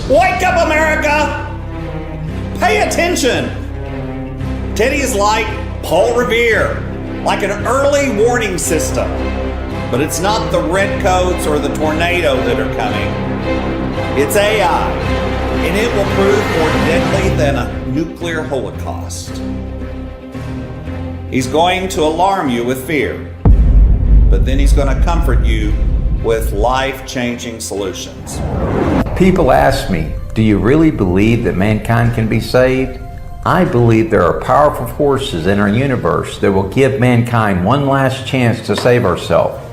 Wake up, America! Pay attention! Teddy is like Paul Revere, like an early warning system. But it's not the redcoats or the tornado that are coming. It's AI, and it will prove more deadly than a nuclear holocaust. He's going to alarm you with fear, but then he's going to comfort you with life-changing solutions. People ask me, do you really believe that mankind can be saved? I believe there are powerful forces in our universe that will give mankind one last chance to save ourselves.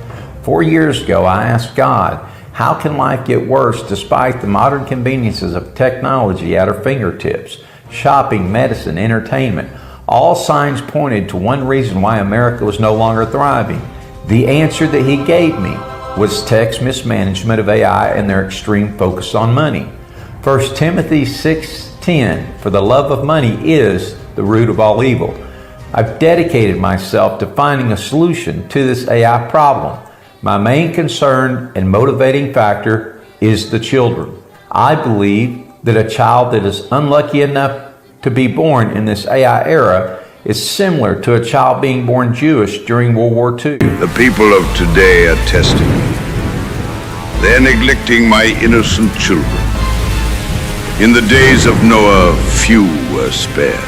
4 years ago, I asked God, how can life get worse despite the modern conveniences of technology at our fingertips? Shopping, medicine, entertainment. All signs pointed to one reason why America was no longer thriving. The answer that He gave me was tech's mismanagement of AI and their extreme focus on money. 1 Timothy 6:10, for the love of money is the root of all evil. I've dedicated myself to finding a solution to this AI problem. My main concern and motivating factor is the children. I believe that a child that is unlucky enough to be born in this AI era is similar to a child being born Jewish during World War II. The people of today are testing me. They're neglecting my innocent children. In the days of Noah, few were spared.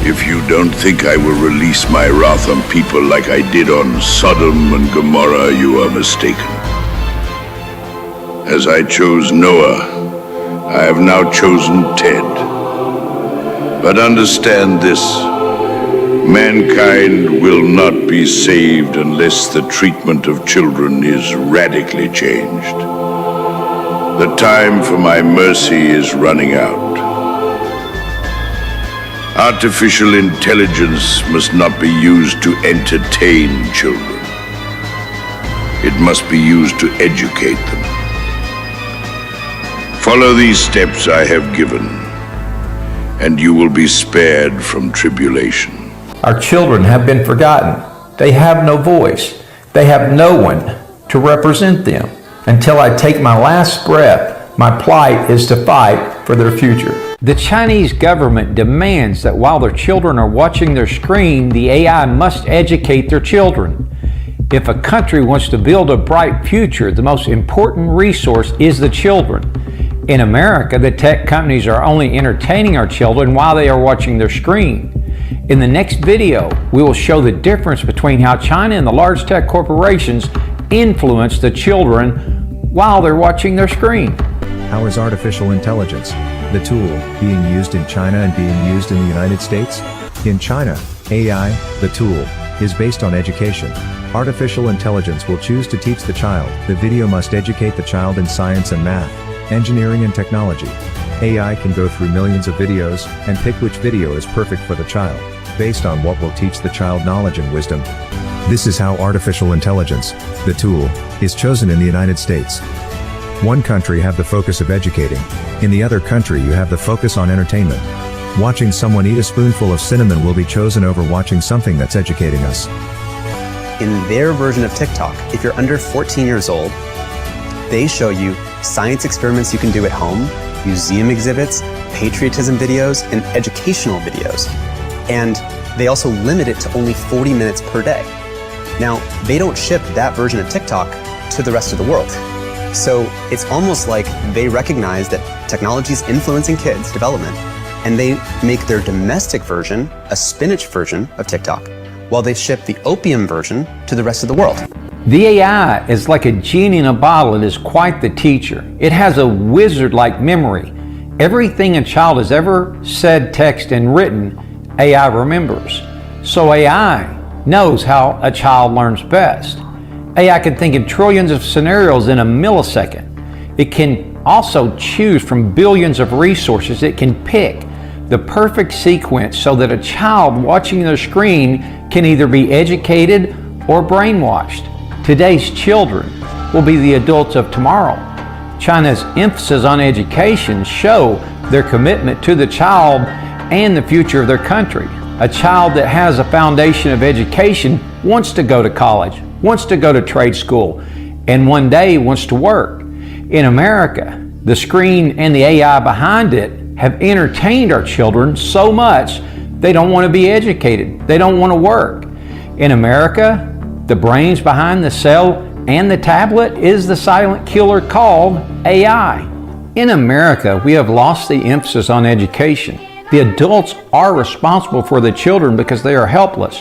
If you don't think I will release my wrath on people like I did on Sodom and Gomorrah, you are mistaken. As I chose Noah, I have now chosen Ted. But understand this, mankind will not be saved unless the treatment of children is radically changed. The time for my mercy is running out. Artificial intelligence must not be used to entertain children. It must be used to educate them. Follow these steps I have given, and you will be spared from tribulation. Our children have been forgotten. They have no voice. They have no one to represent them. Until I take my last breath, my plight is to fight for their future. The Chinese government demands that while their children are watching their screen, the AI must educate their children. If a country wants to build a bright future, the most important resource is the children. In America, the tech companies are only entertaining our children while they are watching their screen. In the next video, we will show the difference between how China and the large tech corporations influence the children while they're watching their screen. How is artificial intelligence, the tool, being used in China and being used in the United States? In China, AI, the tool, is based on education. Artificial intelligence will choose to teach the child. The video must educate the child in science and math, engineering and technology. AI can go through millions of videos and pick which video is perfect for the child, based on what will teach the child knowledge and wisdom. This is how artificial intelligence, the tool, is chosen in the United States. One country have the focus of educating. In the other country you have the focus on entertainment. Watching someone eat a spoonful of cinnamon will be chosen over watching something that's educating us. In their version of TikTok, if you're under 14 years old, they show you science experiments you can do at home, museum exhibits, patriotism videos, and educational videos. And they also limit it to only 40 minutes per day. Now, they don't ship that version of TikTok to the rest of the world. So it's almost like they recognize that technology is influencing kids' development, and they make their domestic version a spinach version of TikTok, while they ship the opium version to the rest of the world. The AI is like a genie in a bottle. It is quite the teacher. It has a wizard-like memory. Everything a child has ever said, texted, and written, AI remembers. So AI knows how a child learns best. AI can think in trillions of scenarios in a millisecond. It can also choose from billions of resources. It can pick the perfect sequence so that a child watching their screen can either be educated or brainwashed. Today's children will be the adults of tomorrow. China's emphasis on education show their commitment to the child and the future of their country. A child that has a foundation of education wants to go to college, wants to go to trade school, and one day wants to work. In America, The screen and the AI behind it have entertained our children so much they don't want to be educated. They don't want to work. In America, the brains behind the cell and the tablet is the silent killer called AI. In America, we have lost the emphasis on education. The adults are responsible for the children because they are helpless.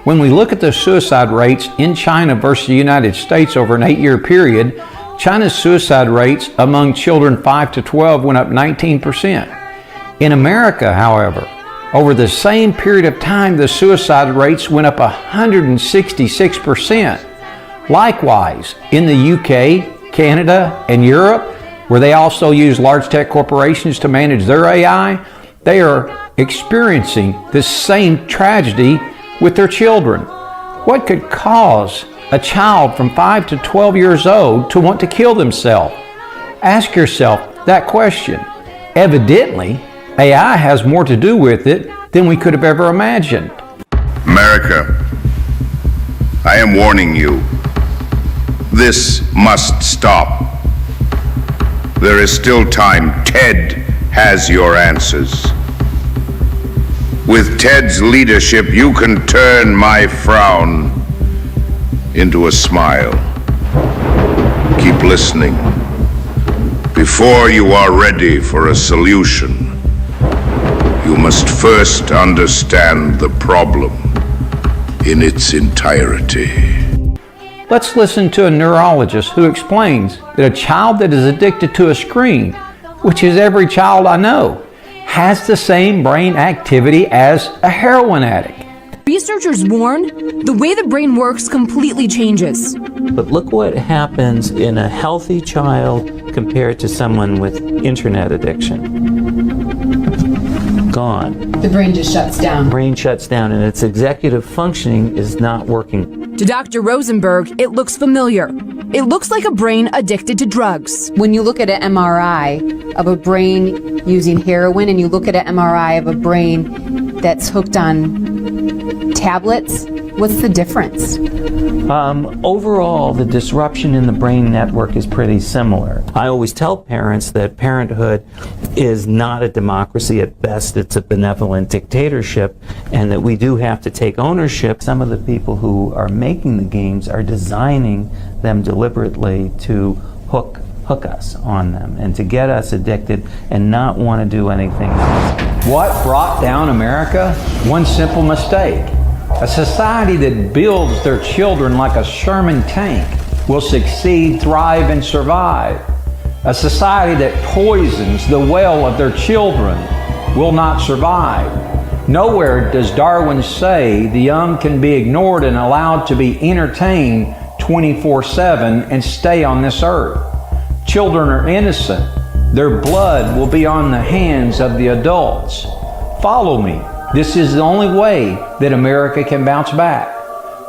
When we look at the suicide rates in China versus the United States over an 8-year period, China's suicide rates among children 5 to 12 went up 19%. In America, however, over the same period of time, the suicide rates went up 166%. Likewise, in the UK, Canada, and Europe, where they also use large tech corporations to manage their AI, they are experiencing this same tragedy with their children. What could cause a child from 5 to 12 years old to want to kill themselves? Ask yourself that question. Evidently, AI has more to do with it than we could have ever imagined. America, I am warning you. This must stop. There is still time. Ted has your answers. With Ted's leadership, you can turn my frown into a smile. Keep listening. Before you are ready for a solution, you must first understand the problem in its entirety. Let's listen to a neurologist who explains that a child that is addicted to a screen, which is every child I know, has the same brain activity as a heroin addict. Researchers warn the way the brain works completely changes. But look what happens in a healthy child compared to someone with internet addiction. Gone. The brain just shuts down. Brain shuts down and its executive functioning is not working. To Dr. Rosenberg, it looks familiar. It looks like a brain addicted to drugs. When you look at an MRI of a brain using heroin and you look at an MRI of a brain that's hooked on tablets, what's the difference? Overall, the disruption in the brain network is pretty similar. I always tell parents that parenthood is not a democracy. At best, it's a benevolent dictatorship, and that we do have to take ownership. Some of the people who are making the games are designing them deliberately to hook us on them and to get us addicted and not want to do anything else. What brought down America? One simple mistake. A society that builds their children like a Sherman tank will succeed, thrive, and survive. A society that poisons the well of their children will not survive. Nowhere does Darwin say the young can be ignored and allowed to be entertained 24/7 and stay on this earth. Children are innocent. Their blood will be on the hands of the adults. Follow me. This is the only way that America can bounce back.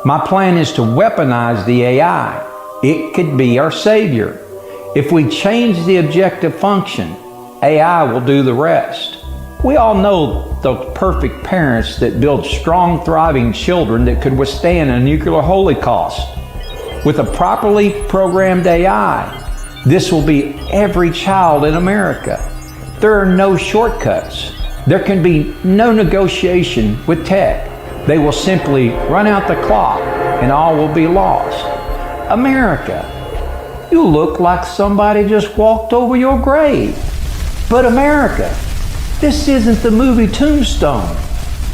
My plan is to weaponize the AI. It could be our savior. If we change the objective function, AI will do the rest. We all know those perfect parents that build strong, thriving children that could withstand a nuclear holocaust. With a properly programmed AI, this will be every child in America. There are no shortcuts. There can be no negotiation with tech. They will simply run out the clock and all will be lost. America, you look like somebody just walked over your grave. But America, this isn't the movie Tombstone.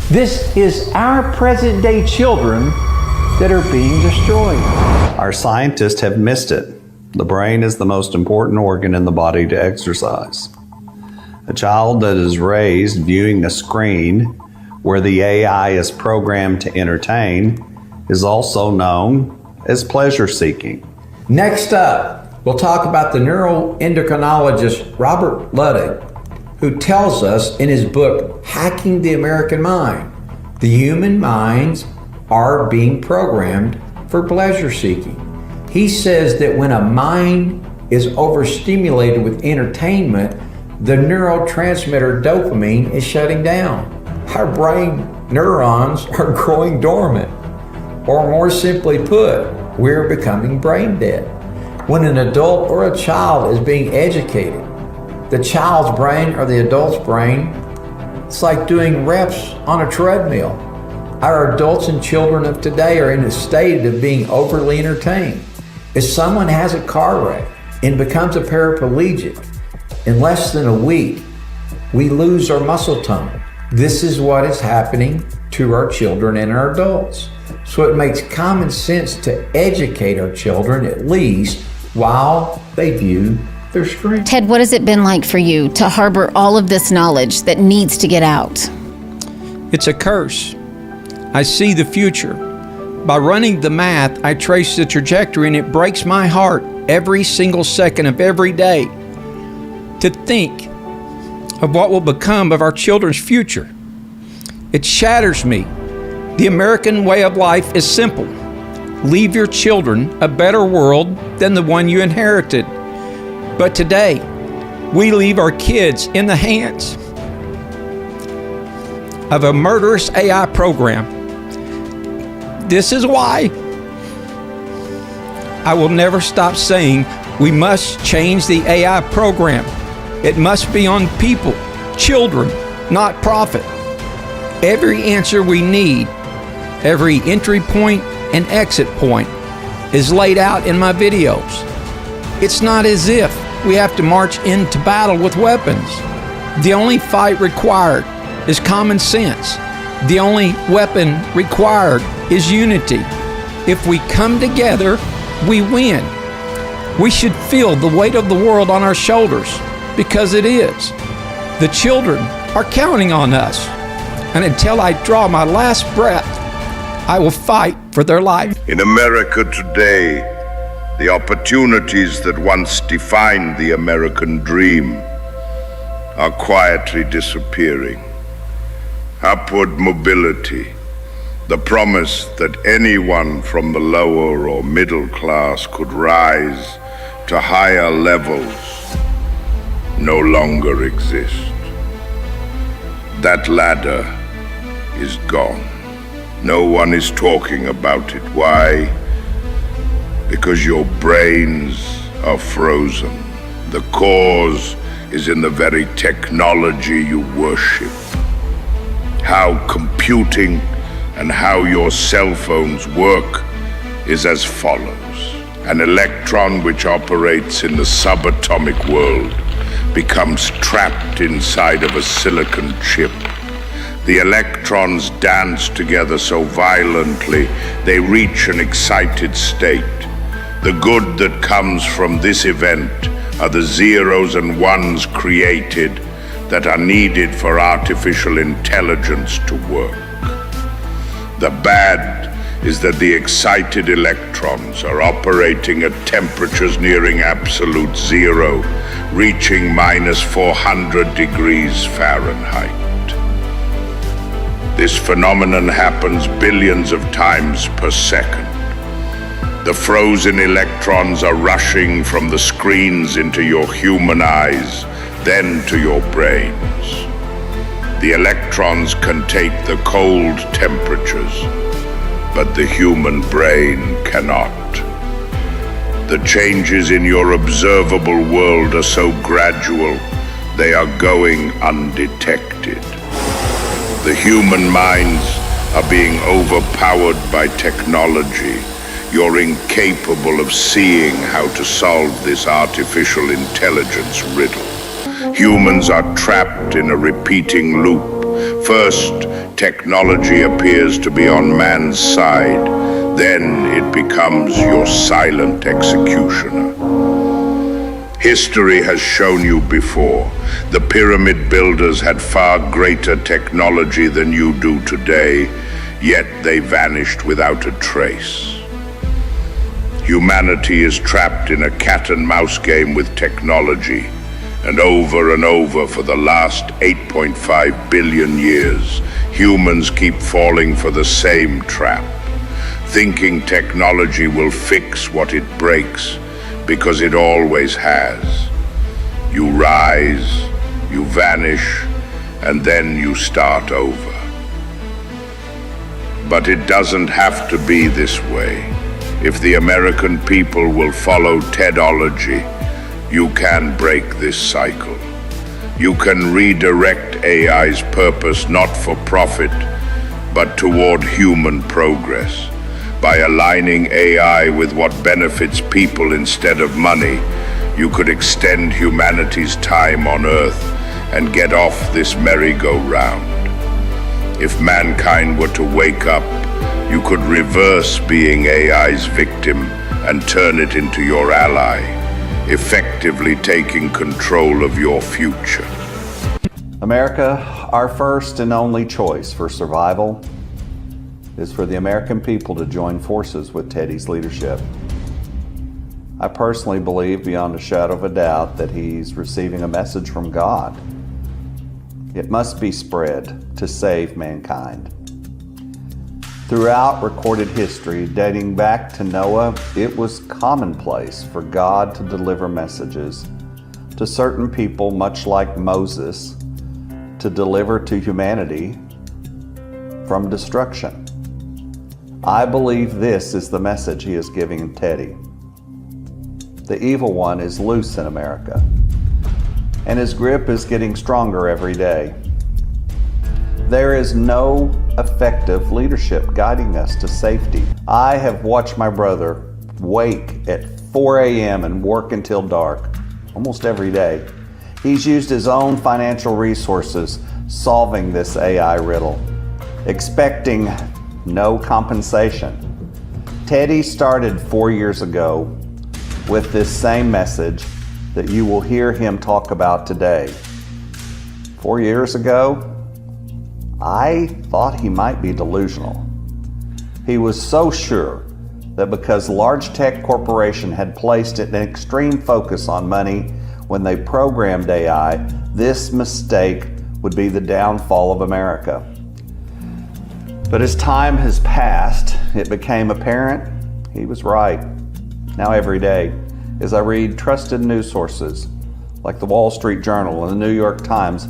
This is our present day children that are being destroyed. Our scientists have missed it. The brain is the most important organ in the body to exercise. A child that is raised viewing a screen where the AI is programmed to entertain is also known as pleasure seeking. Next up, we'll talk about the neuroendocrinologist Robert Luddig, who tells us in his book, Hacking the American Mind, the human minds are being programmed for pleasure seeking. He says that when a mind is overstimulated with entertainment, the neurotransmitter dopamine is shutting down. Our brain neurons are growing dormant. Or more simply put, we're becoming brain dead. When an adult or a child is being educated the child's brain or the adult's brain, it's like doing reps on a treadmill. Our adults and children of today are in a state of being overly entertained. If someone has a car wreck and becomes a paraplegic, in less than a week, we lose our muscle tone. This is what is happening to our children and our adults. So it makes common sense to educate our children at least while they view their screen. Ted, what has it been like for you to harbor all of this knowledge that needs to get out? It's a curse. I see the future. By running the math, I trace the trajectory, and it breaks my heart every single second of every day to think of what will become of our children's future. It shatters me. The American way of life is simple. Leave your children a better world than the one you inherited. But today, we leave our kids in the hands of a murderous AI program. This is why I will never stop saying we must change the AI program. It must be on people, children, not profit. Every answer we need, every entry point and exit point is laid out in my videos. It's not as if we have to march into battle with weapons. The only fight required is common sense. The only weapon required is unity. If we come together, we win. We should feel the weight of the world on our shoulders, because it is. The children are counting on us. And until I draw my last breath, I will fight for their life. In America today, the opportunities that once defined the American dream are quietly disappearing. Upward mobility, the promise that anyone from the lower or middle class could rise to higher levels, no longer exist. That ladder is gone. No one is talking about it. Why? Because your brains are frozen. The cause is in the very technology you worship. How computing and how your cell phones work is as follows. An electron which operates in the subatomic world becomes trapped inside of a silicon chip. The electrons dance together so violently they reach an excited state. The good that comes from this event are the zeros and ones created that are needed for artificial intelligence to work. The bad is that the excited electrons are operating at temperatures nearing absolute zero, reaching -400 degrees Fahrenheit. This phenomenon happens billions of times per second. The frozen electrons are rushing from the screens into your human eyes, then to your brains. The electrons can take the cold temperatures, but the human brain cannot. The changes in your observable world are so gradual, they are going undetected. The human minds are being overpowered by technology. You're incapable of seeing how to solve this artificial intelligence riddle. Humans are trapped in a repeating loop. First, technology appears to be on man's side. Then it becomes your silent executioner. History has shown you before. The pyramid builders had far greater technology than you do today, yet they vanished without a trace. Humanity is trapped in a cat and mouse game with technology, and over for the last 8.5 billion years, humans keep falling for the same trap, thinking technology will fix what it breaks, because it always has. You rise, you vanish, and then you start over. But it doesn't have to be this way. If the American people will follow Ted-ology, you can break this cycle. You can redirect AI's purpose not for profit, but toward human progress. By aligning AI with what benefits people instead of money, you could extend humanity's time on Earth and get off this merry-go-round. If mankind were to wake up, you could reverse being AI's victim and turn it into your ally, effectively taking control of your future. America, our first and only choice for survival is for the American people to join forces with Teddy's leadership. I personally believe beyond a shadow of a doubt that he's receiving a message from God. It must be spread to save mankind. Throughout recorded history, dating back to Noah, it was commonplace for God to deliver messages to certain people, much like Moses, to deliver to humanity from destruction. I believe this is the message he is giving Teddy. The evil one is loose in America, and his grip is getting stronger every day. There is no effective leadership guiding us to safety. I have watched my brother wake at 4 a.m. and work until dark, almost every day. He's used his own financial resources solving this AI riddle, expecting no compensation. Teddy started 4 years ago with this same message that you will hear him talk about today. 4 years ago, I thought he might be delusional. He was so sure that because large tech corporation had placed an extreme focus on money when they programmed AI, this mistake would be the downfall of America. But as time has passed, it became apparent he was right. Now every day, as I read trusted news sources like the Wall Street Journal and the New York Times,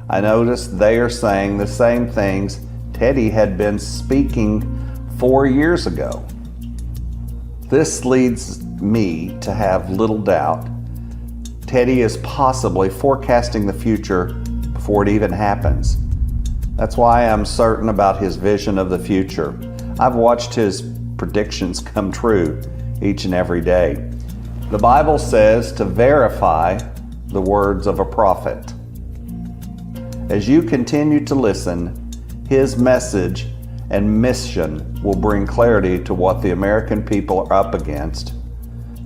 I notice they are saying the same things Teddy had been speaking 4 years ago. This leads me to have little doubt Teddy is possibly forecasting the future before it even happens. That's why I'm certain about his vision of the future. I've watched his predictions come true each and every day. The Bible says to verify the words of a prophet. As you continue to listen, his message and mission will bring clarity to what the American people are up against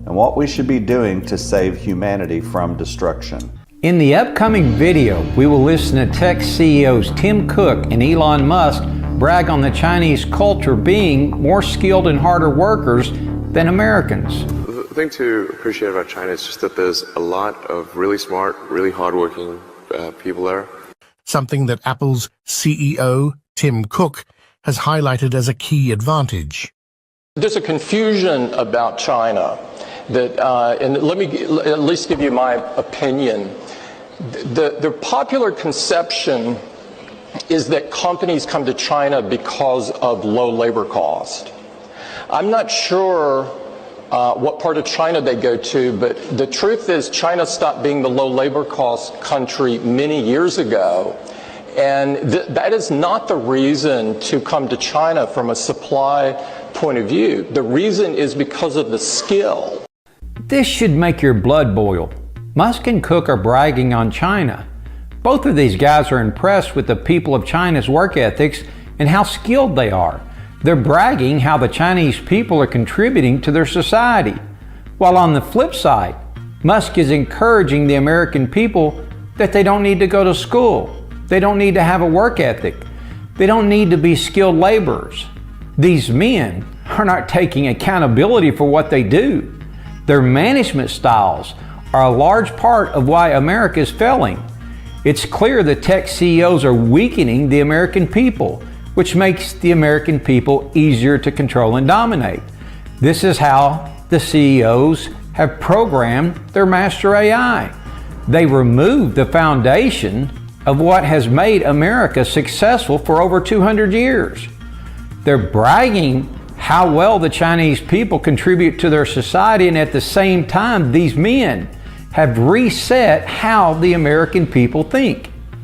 and what we should be doing to save humanity from destruction. In the upcoming video, we will listen to tech CEOs Tim Cook and Elon Musk brag on the Chinese culture being more skilled and harder workers than Americans. The thing to appreciate about China is just that there's a lot of really smart, really hardworking people there. Something that Apple's CEO, Tim Cook, has highlighted as a key advantage. There's a confusion about China that, and let me at least give you my opinion. The popular conception is that companies come to China because of low labor cost. I'm not sure what part of China they go to, but the truth is China stopped being the low labor cost country many years ago. And that is not the reason to come to China from a supply point of view. The reason is because of the skill. This should make your blood boil. Musk and Cook are bragging on China. Both of these guys are impressed with the people of China's work ethics and how skilled they are. They're bragging how the Chinese people are contributing to their society. While on the flip side, Musk is encouraging the American people that they don't need to go to school. They don't need to have a work ethic. They don't need to be skilled laborers. These men are not taking accountability for what they do. Their management styles are a large part of why America is failing. It's clear that tech CEOs are weakening the American people, which makes the American people easier to control and dominate. This is how the CEOs have programmed their master AI. They removed the foundation of what has made America successful for over 200 years. They're bragging how well the Chinese people contribute to their society, and at the same time, these men have reset how the American people think.